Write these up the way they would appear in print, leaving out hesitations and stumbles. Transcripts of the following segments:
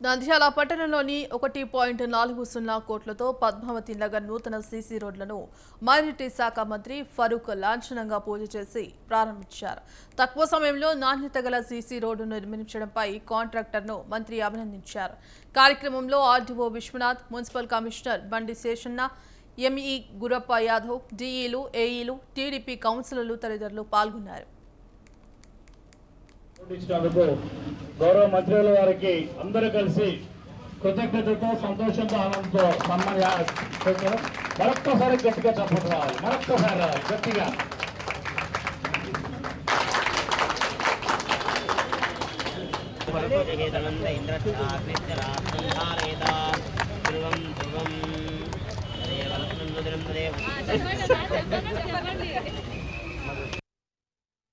నంద్యాల పట్టణంలోని 1.40 కోట్లతో పద్మావతి నగర్ నూతన సీసీ రోడ్లను మైనారిటీ శాఖ మంత్రి ఫరూక్ లాంఛనంగా పూజ చేసి ప్రారంభించారు. తక్కువ సమయంలో నాణ్యత గల సీసీ రోడ్డును నిర్మించడంపై కాంట్రాక్టర్ను మంత్రి అభినందించారు. కార్యక్రమంలో ఆర్డీఓ విశ్వనాథ్, మున్సిపల్ కమిషనర్ బండి శేషన్న, ఎంఈ గురప్ప యాదవ్, డీఈలు, ఏఈలు, టీడీపీ కౌన్సిలర్లు తదితరులు పాల్గొన్నారు. గౌరవ మంత్రుల వారికి అందరూ కలిసి కృతజ్ఞతతో సంతోషంతో ఆనందంతో మరొక్కసారి గట్టిగా చప్పట్లు రావాలి, మరొక్కసారి రావాలి గట్టిగా.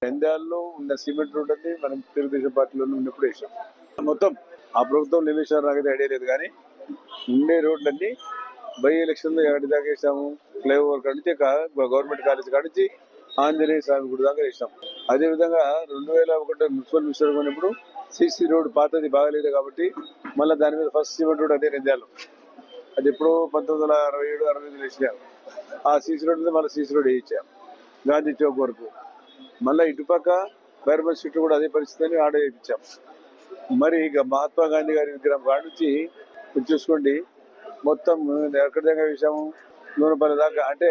నంద్యాలలో ఉన్న సిమెంట్ రోడ్ అని మనం తెలుగుదేశం పార్టీలో ఉన్నప్పుడు వేసాం. మొత్తం ఆ ప్రభుత్వం నివేశాలు నాకైతే ఐడియా లేదు, కానీ ఉండే రోడ్లన్నీ బై ఎలక్షన్లో ఎక్కడి దాకా వేసాము. ఫ్లైఓవర్ కాడిచి గవర్నమెంట్ కాలేజ్ కాడిచి ఆంజనేయ స్వామి గుడి దాకా వేసాం. అదేవిధంగా 2001 మున్సిపల్ మినిస్టర్ ఉన్నప్పుడు సిసి రోడ్ పాతది బాగాలేదు కాబట్టి మళ్ళీ దాని మీద ఫస్ట్ సిమెంట్ రోడ్ అదే నంద్యాలలో. అది ఎప్పుడో 1967-68 వేసాం. ఆ సిసి రోడ్ మీద మళ్ళీ సిసి రోడ్ వేయించాం గాంధీ చౌక్ వరకు. మళ్ళీ ఇటుపక్క బైర్బల్ స్ట్రీట్ కూడా అదే పరిస్థితిని ఆడ వేయించాం. మరి ఇక మహాత్మా గాంధీ గారి విగ్రహం కాడ నుంచి చూసుకోండి, మొత్తం ఎక్కడి దాకా వేసాము, నూనెపల్లి దాకా అంటే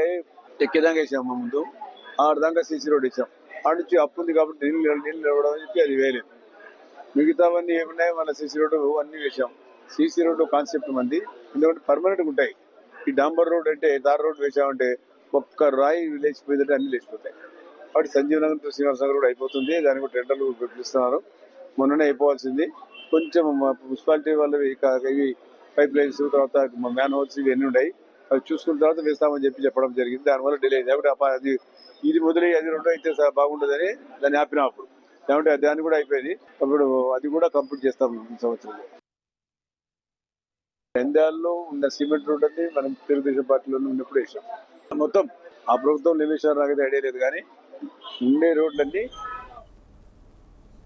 ఎక్కేదాకా వేసాము. ముందు ఆడదాకా సీసీ రోడ్ వేసాం. ఆడ నుంచి అప్పు ఉంది కాబట్టి నీళ్ళు నిలవడం అని చెప్పి అది వేయలేదు. మిగతావన్నీ ఏమున్నాయి మన సీసీ రోడ్డు అన్నీ వేసాం. సీసీ రోడ్డు కాన్సెప్ట్ మంది ఎందుకంటే పర్మనెంట్గా ఉంటాయి. ఈ డాంబర్ రోడ్ అంటే దార్ రోడ్ వేసామంటే ఒక్క రాయి లేచిపోయిందంటే అన్ని లేచిపోతాయి. కాబట్టి సంజీవ్ నగర్ టు శ్రీనివాస నగర్ కూడా అయిపోతుంది. దానికి కూడా టెండర్లు పిలుస్తున్నారు. మొన్ననే అయిపోవాల్సింది. కొంచెం మున్సిపాలిటీ వాళ్ళు ఇవి పైప్ లైన్స్, తర్వాత మ్యాన్ హోల్స్ ఇవన్నీ ఉన్నాయి. అవి చూసుకున్న తర్వాత వేస్తామని చెప్పడం జరిగింది. దానివల్ల డిలే అయింది. కాబట్టి అది ఇది మొదలై అది రెండో అయితే బాగుండదని దాన్ని ఆపినాం. అప్పుడు కాబట్టి దాన్ని కూడా అయిపోయింది. అప్పుడు అది కూడా కంప్లీట్ చేస్తాం ఈ సంవత్సరంలో. నంద్యాలలో ఉన్న సిమెంట్ రోడ్ అని మనం తెలుగుదేశం పార్టీలో ఉన్నప్పుడు వేసాం. మొత్తం ఆ ప్రభుత్వం నివేశాలు నాకైతే ఐడియా లేదు, కానీ ఉండే రోడ్లన్నీ